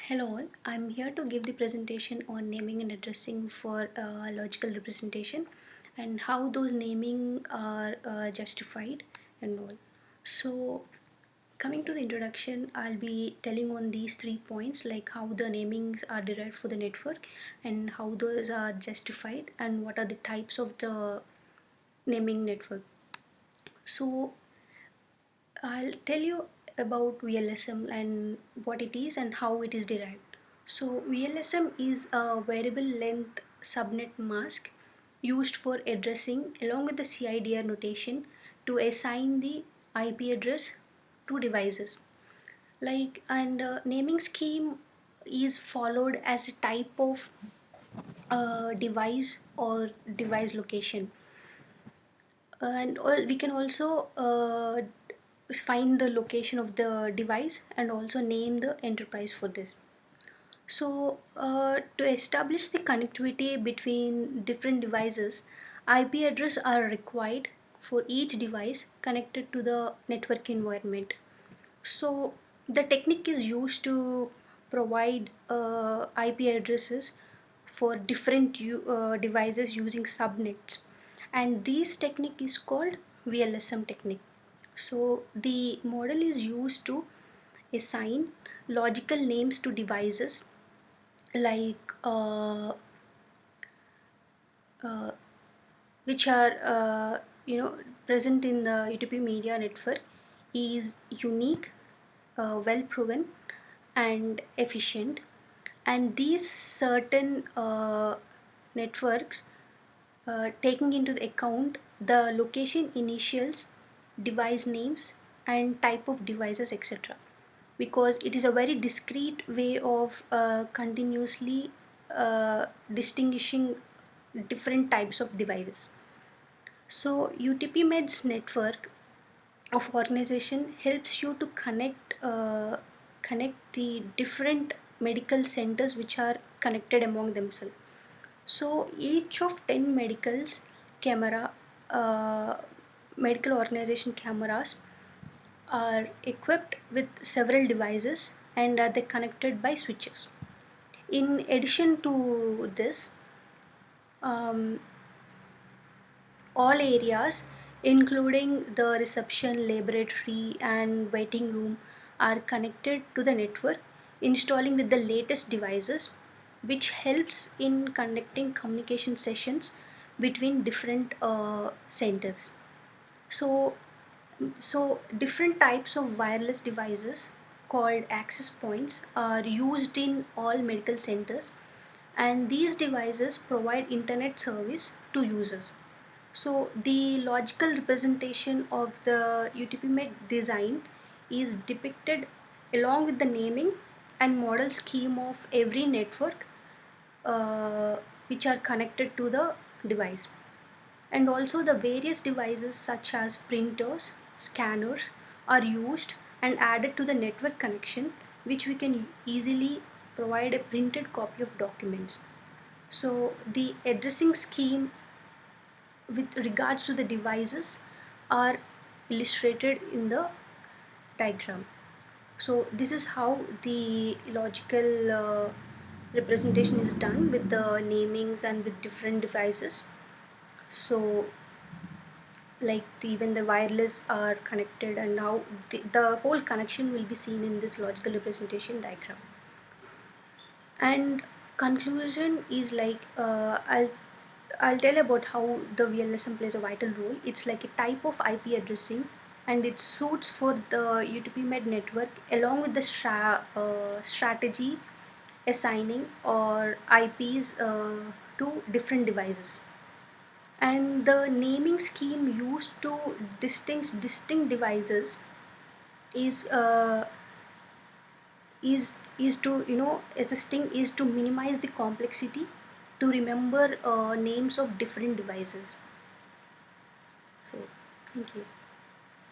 Hello all, I'm here to give the presentation on naming and addressing for logical representation and how those naming are justified and all. So coming to the introduction, I'll be telling on these 3 points like how the namings are derived for the network and how those are justified and what are the types of the naming network. So I'll tell you about VLSM and what it is and how it is derived. So VLSM is a variable length subnet mask used for addressing along with the CIDR notation to assign the IP address to devices. Naming scheme is followed as a type of device or device location, we can also find the location of the device and also name the enterprise for this. So to establish the connectivity between different devices, IP address are required for each device connected to the network environment. So the technique is used to provide IP addresses for different devices using subnets, and this technique is called VLSM technique. So the model is used to assign logical names to devices like uh, which are present in the UTP media network is unique, well proven and efficient, and these certain networks taking into the account the location initials, device names and type of devices, etc., because it is a very discrete way of continuously distinguishing different types of devices. So UTP Meds network of organization helps you to connect the different medical centers which are connected among themselves. So each of 10 camera uh, medical organization cameras are equipped with several devices and are they connected by switches. In addition to this, um, all areas, including the reception, laboratory, and waiting room, are connected to the network, installing with the latest devices, which helps in conducting communication sessions between different centers. So, so different types of wireless devices called access points are used in all medical centers, and these devices provide internet service to users. So the logical representation of the UTP-MED design is depicted along with the naming and model scheme of every network uh, which are connected to the device. And also the various devices such as printers, scanners are used and added to the network connection, which we can easily provide a printed copy of documents. So the addressing scheme with regards to the devices are illustrated in the diagram. So this is how the logical representation is done with the namings and with different devices. So even the wireless are connected, and now the whole connection will be seen in this logical representation diagram. And conclusion is I'll tell about how the VLSM plays a vital role. It's like a type of IP addressing, and it suits for the UTP-MED network along with the strategy assigning or IPs to different devices. And the naming scheme used to distinct devices is is to assisting is to minimize the complexity to remember names of different devices. So thank you.